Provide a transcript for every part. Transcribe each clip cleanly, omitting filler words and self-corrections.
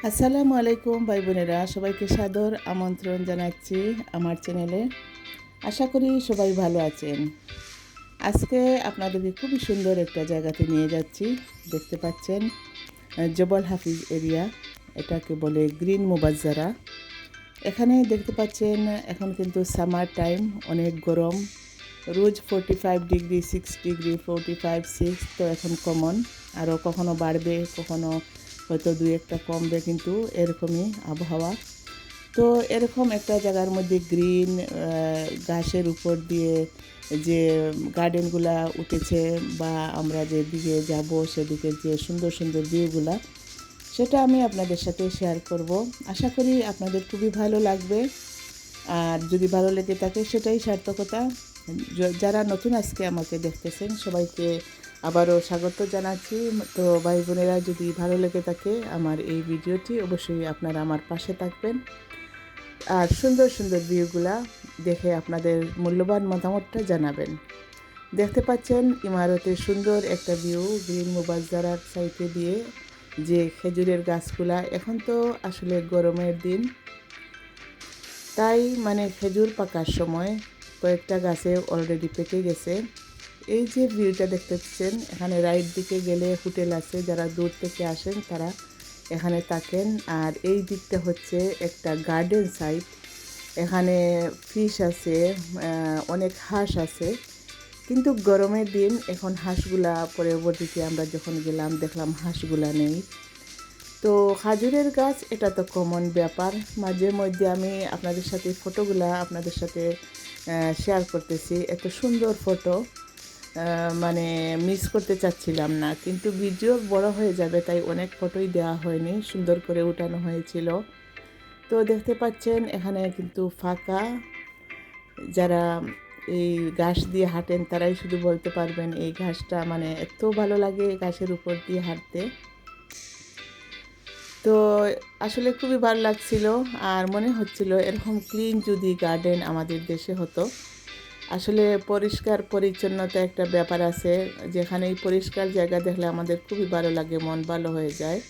আসসালামু আলাইকুম ভাই বোনেরা, সবাইকে সাদর আমন্ত্রণ জানাচ্ছি আমার চ্যানেলে। আশা করি সবাই ভালো আছেন। আজকে আপনাদেরকে খুবই সুন্দর একটা জায়গাতে নিয়ে যাচ্ছি। দেখতে পাচ্ছেন জবল হাফিজ এরিয়া, এটাকে বলে গ্রিন মুবাজ্জারা। এখানে দেখতে পাচ্ছেন এখন কিন্তু সামার টাইম, অনেক গরম। রোজ 45 ডিগ্রি, 6 ডিগ্রি, 45, 6 তো এখন কমন। আরও কখনো বাড়বে, কখনো হয়তো দুই একটা কমবে, কিন্তু এরকমই আবহাওয়া। তো এরকম একটা জায়গার মধ্যে গ্রিন ঘাসের উপর দিয়ে যে গার্ডেনগুলা উঠেছে, বা আমরা যেদিকে যাব সেদিকে যে সুন্দর সুন্দর ভিউগুলা, সেটা আমি আপনাদের সাথে শেয়ার করব। আশা করি আপনাদের খুবই ভালো লাগবে। আর যদি ভালো লেগে থাকে সেটাই সার্থকতা। যারা নতুন আজকে আমাকে দেখতেছেন সবাইকে আবারও স্বাগত জানাচ্ছি। তো ভাই বোনেরা, যদি ভালো লেগে থাকে আমার এই ভিডিওটি, অবশ্যই আপনারা আমার পাশে থাকবেন আর সুন্দর সুন্দর ভিউগুলা দেখে আপনাদের মূল্যবান মতামতটা জানাবেন। দেখতে পাচ্ছেন ইমারতের সুন্দর একটা ভিউ, গ্রিন মুবাজ্জারার সাইডে দিয়ে যে খেজুরের গাছগুলা। এখন তো আসলে গরমের দিন, তাই খেজুর পাকার সময় কয়েকটা গাছে অলরেডি পেকে গেছে। এই যে ভিউটা দেখতে পাচ্ছেন, এখানে রাইট দিকে গেলে হোটেল আছে, যারা দূর থেকে আসেন তারা এখানে থাকেন। আর এই দিকটা হচ্ছে একটা গার্ডেন সাইট। এখানে ফিশ আছে, অনেক হাঁস আছে। কিন্তু গরমের দিন, এখন হাঁসগুলা পরবর্তীতে আমরা যখন গেলাম দেখলাম হাঁসগুলা নেই। তো খাজুরের গাছ এটা তো কমন ব্যাপার। মাঝে মধ্যে আমি আপনাদের সাথে ফটোগুলা আপনাদের সাথে শেয়ার করতেছি। এত সুন্দর ফটো, মিস করতে চাচ্ছিলাম না, কিন্তু ভিডিও বড় হয়ে যাবে তাই অনেক ফটোই দেওয়া হয়নি, সুন্দর করে উঠানো হয়েছিল। তো দেখতে পাচ্ছেন এখানে কিন্তু ফাঁকা। যারা এই ঘাস দিয়ে হাঁটেন তারাই শুধু বলতে পারবেন এই ঘাসটা এত ভালো লাগে এই ঘাসের উপর দিয়ে হাঁটতে। তো আসলে খুবই ভালো লাগছিল। আর মনে হচ্ছিল এরকম ক্লিন যদি গার্ডেন আমাদের দেশে হতো। আসলে পরিষ্কার পরিচ্ছন্নতা একটা ব্যাপার আছে, যেখানে এই পরিষ্কার জায়গা দেখলে আমাদের খুবই ভালো লাগে, মন ভালো হয়ে যায়।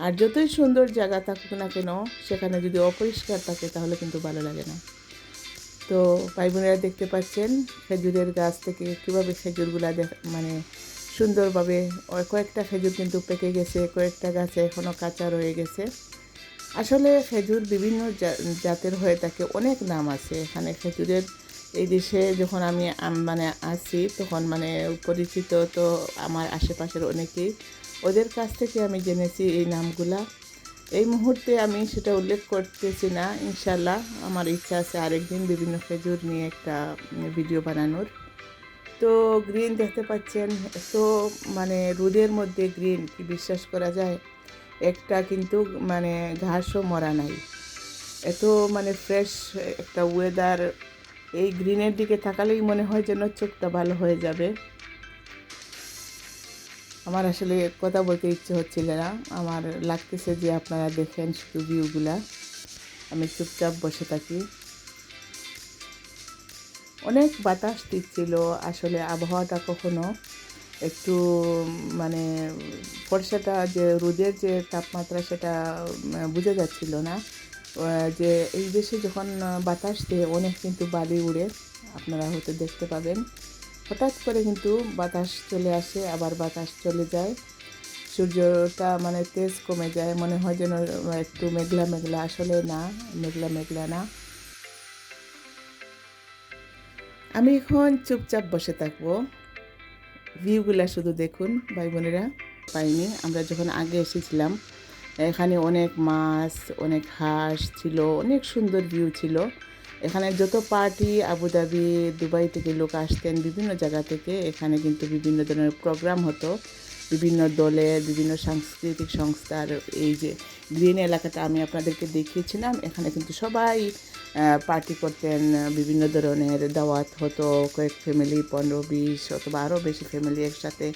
আর যতই সুন্দর জায়গা থাকুক না কেন, সেখানে যদি অপরিষ্কার থাকে তাহলে কিন্তু ভালো লাগে না। তো ভাই বোনেরা, দেখতে পাচ্ছেন খেজুরের গাছ থেকে কীভাবে খেজুরগুলা সুন্দরভাবে, কয়েকটা খেজুর কিন্তু পেকে গেছে, কয়েকটা গাছে এখনও কাঁচা রয়ে গেছে। আসলে খেজুর বিভিন্ন জাতের হয়ে থাকে, অনেক নাম আছে এখানে খেজুরের। এই দেশে যখন আমি আসি তখন পরিচিত তো আমার আশেপাশের অনেকেই, ওদের কাছ থেকে আমি জেনেছি এই নামগুলা। এই মুহূর্তে আমি সেটা উল্লেখ করতেছি না, ইনশাল্লাহ আমার ইচ্ছা আছে আরেকদিন বিভিন্ন খেজুর নিয়ে একটা ভিডিও বানানোর। তো গ্রিন দেখতে পাচ্ছেন, এত রোদের মধ্যে গ্রিন, কি বিশ্বাস করা যায়? একটা কিন্তু ঘাসও মরা নাই, এত ফ্রেশ একটা ওয়েদার। এই গ্রিনের দিকে তাকালেই মনে হয় যেন চোখটা ভালো হয়ে যাবে। আমার আসলে কথা বলতে ইচ্ছে হচ্ছিল না, আমার লাগতেছে যে আপনারা দেখেন শুধু ভিউগুলা, আমি চুপচাপ বসে থাকি। অনেক বাতাস দিচ্ছিল, আসলে আবহাওয়াটা কখনো একটু মানে ফর্সাটা, যে রোদের যে তাপমাত্রা সেটা বোঝা যাচ্ছিল না। যে এই দেশে যখন বাতাস দেয় অনেক কিন্তু বালি উড়ে, আপনারা হয়তো দেখতে পাবেন। হঠাৎ করে কিন্তু বাতাস চলে আসে, আবার বাতাস চলে যায়। সূর্যটা তেজ কমে যায়, মনে হয় যেন একটু মেঘলা মেঘলা, আসলে না, মেঘলা মেঘলা না। আমি এখন চুপচাপ বসে থাকবো, ভিউগুলা শুধু দেখুন ভাই বোনেরা। পাইনি, আমরা যখন আগে এসেছিলাম এখানে অনেক মাছ, অনেক হাঁস ছিল, অনেক সুন্দর ভিউ ছিল। এখানে যত পার্টি, আবুধাবি, দুবাই থেকে লোক আসতেন বিভিন্ন জায়গা থেকে, এখানে কিন্তু বিভিন্ন ধরনের প্রোগ্রাম হতো, বিভিন্ন দলের, বিভিন্ন সাংস্কৃতিক সংস্থার। এই যে গ্রিন এলাকাটা আমি আপনাদেরকে দেখিয়েছিলাম, এখানে কিন্তু সবাই পার্টি করতেন, বিভিন্ন ধরনের দাওয়াত হতো, কয়েক ফ্যামিলি, 15-20 অথবা আরও বেশি ফ্যামিলি একসাথে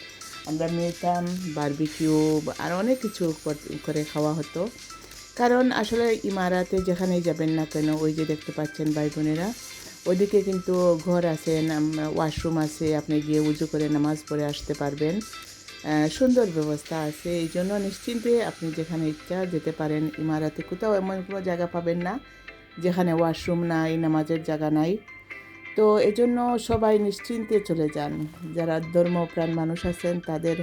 আমরা মিলতাম, বারবিকিউ আর অনেক কিছু করে খাওয়া হতো। কারণ আসলে ইমারাতে যেখানেই যাবেন না কেন, ওই যে দেখতে পাচ্ছেন ভাই বোনেরা, ওইদিকে কিন্তু ঘর আছে, ওয়াশরুম আছে, আপনি গিয়ে উজু করে নামাজ পড়ে আসতে পারবেন। সুন্দর ব্যবস্থা আছে। এই জন্য নিশ্চিন্তে আপনি যেখানে ইচ্ছা যেতে পারেন। ইমারতে কোথাও এমন কোনো জায়গা পাবেন না যেখানে ওয়াশরুম নাই, নামাজের জায়গা নাই। তো এজন্য সবাই নিশ্চিন্তে চলে যান। যারা ধর্মপ্রাণ মানুষ আছেন তাদের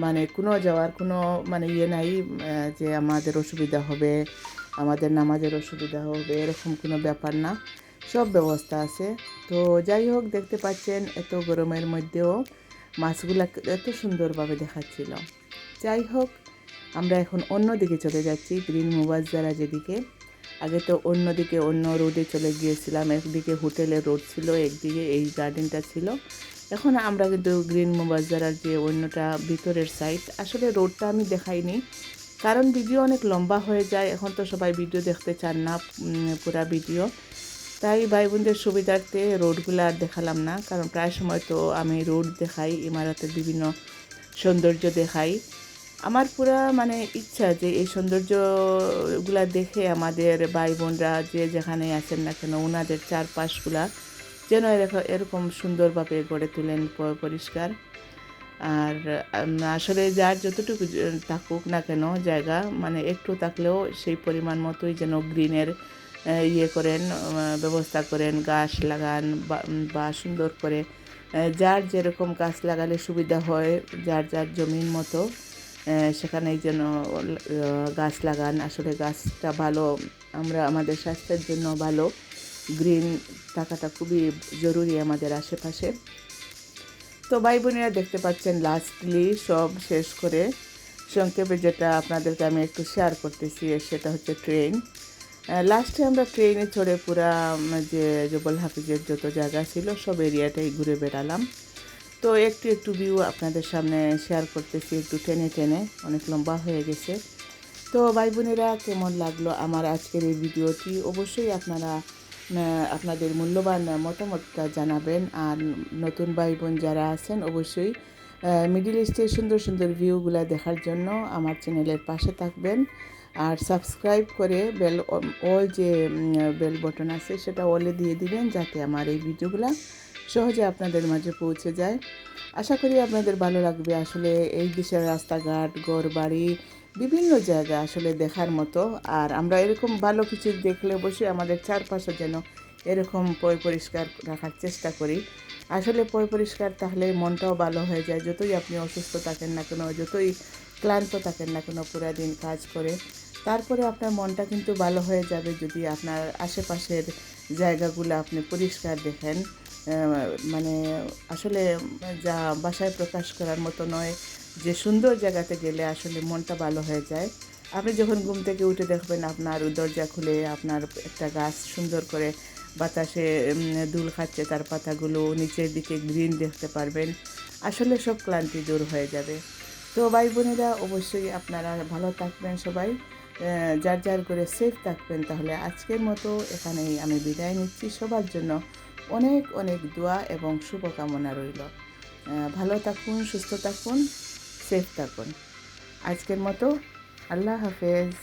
মানে কোনো যাওয়ার কোনো মানে ইয়ে নাই, যে আমাদের অসুবিধা হবে, আমাদের নামাজের অসুবিধা হবে, এরকম কোনো ব্যাপার না। সব ব্যবস্থা আছে। তো যাই হোক, দেখতে পাচ্ছেন এত গরমের মধ্যেও মাছগুলা এত সুন্দরভাবে দেখাচ্ছিল। যাই হোক, আমরা এখন অন্য দিকে চলে যাচ্ছি, গ্রিন মুবাজ্জারা যেদিকে। আগে তো অন্যদিকে অন্য রোডে চলে গিয়েছিলাম, একদিকে হোটেলের রোড ছিল, একদিকে এই গার্ডেনটা ছিল। এখন আমরা কিন্তু গ্রিন মুবাজ্জারার যে অন্যটা ভিতরের সাইড, আসলে রোডটা আমি দেখাইনি কারণ ভিডিও অনেক লম্বা হয়ে যায়। এখন তো সবাই ভিডিও দেখতে চান না, পুরা ভিডিও। তাই ভাই বোনদের সুবিধার্থে রোডগুলো আর দেখালাম না, কারণ প্রায় সময় তো আমি রোড দেখাই, ইমারতের বিভিন্ন সৌন্দর্য দেখাই। আমার পুরা মানে ইচ্ছা যে এই সৌন্দর্যগুলা দেখে আমাদের ভাই বোনরা যে যেখানে আছেন না কেন, ওনাদের চারপাশগুলা যেন এরকম সুন্দরভাবে গড়ে তোলেন, পরিষ্কার। আর আসলে যার যতটুকু থাকুক না কেন জায়গা, মানে একটু থাকলেও সেই পরিমাণ মতোই যেন গ্রিনের ইয়ে করেন, ব্যবস্থা করেন, গাছ লাগান বা সুন্দর করে যার যেরকম গাছ লাগালে সুবিধা হয়, যার যার জমির মতো সেখানেই যেন গাছ লাগান। আসলে গাছটা ভালো, আমরা আমাদের স্বাস্থ্যের জন্য ভালো। গ্রিন থাকাটা খুবই জরুরি আমাদের আশেপাশে। তো ভাই বোনেরা দেখতে পাচ্ছেন লাস্টলি সব শেষ করে সংক্ষেপে যেটা আপনাদেরকে আমি একটু শেয়ার করতেছি, সেটা হচ্ছে ট্রেন। লাস্টে আমরা ট্রেনে চড়ে পুরা যে জবল হাফিজের যত জায়গা ছিল সব এরিয়াটাই ঘুরে বেড়ালাম। তো একটু একটু ভিউ আপনাদের সামনে শেয়ার করতেছি, একটু টেনে টেনে, অনেক লম্বা হয়ে গেছে। তো ভাই বোনেরা, কেমন লাগলো আমার আজকের এই ভিডিওটি? অবশ্যই আপনারা আপনাদের মূল্যবান মতামতটা জানাবেন। আর নতুন ভাই বোন যারা আছেন অবশ্যই মিডল ইস্টের সুন্দর সুন্দর ভিউগুলো দেখার জন্য আমার চ্যানেলের পাশে থাকবেন। আর সাবস্ক্রাইব করে অল যে বেল বটন আছে সেটা অলে দিয়ে দিবেন, যাতে আমার এই ভিডিওগুলো সহজে আপনাদের মাঝে পৌঁছে যায়। আশা করি আপনাদের ভালো লাগবে। আসলে এই দেশের রাস্তাঘাট, ঘরবাড়ি, বিভিন্ন জায়গা আসলে দেখার মতো। আর আমরা এরকম ভালো কিছু দেখলে অবশ্যই আমাদের চারপাশে যেন এরকম পরিষ্কার রাখার চেষ্টা করি। আসলে পরিষ্কার তাহলে মনটাও ভালো হয়ে যায়। যতই আপনি অসুস্থ থাকেন না কেন, যতই ক্লান্ত থাকেন না কেন পুরা দিন কাজ করে, তারপরে আপনার মনটা কিন্তু ভালো হয়ে যাবে যদি আপনার আশেপাশের জায়গাগুলো আপনি পরিষ্কার দেখেন। মানে আসলে যা ভাষায় প্রকাশ করার মতো নয়, যে সুন্দর জায়গাতে গেলে আসলে মনটা ভালো হয়ে যায়। আপনি যখন ঘুম থেকে উঠে দেখবেন আপনার দরজা খুলে আপনার একটা গাছ সুন্দর করে বাতাসে দুল খাচ্ছে, তার পাতাগুলো নিচের দিকে গ্রিন দেখতে পারবেন, আসলে সব ক্লান্তি দূর হয়ে যাবে। তো ভাই বোনেরা, অবশ্যই আপনারা ভালো থাকবেন সবাই, যার যার করে সেফ থাকবেন। তাহলে আজকের মতো এখানেই আমি বিদায় নিচ্ছি। সবার জন্য অনেক অনেক দোয়া এবং শুভকামনা রইল। ভালো থাকুন, সুস্থ থাকুন, সেফ থাকুন। আজকের মতো আল্লাহ হাফেজ।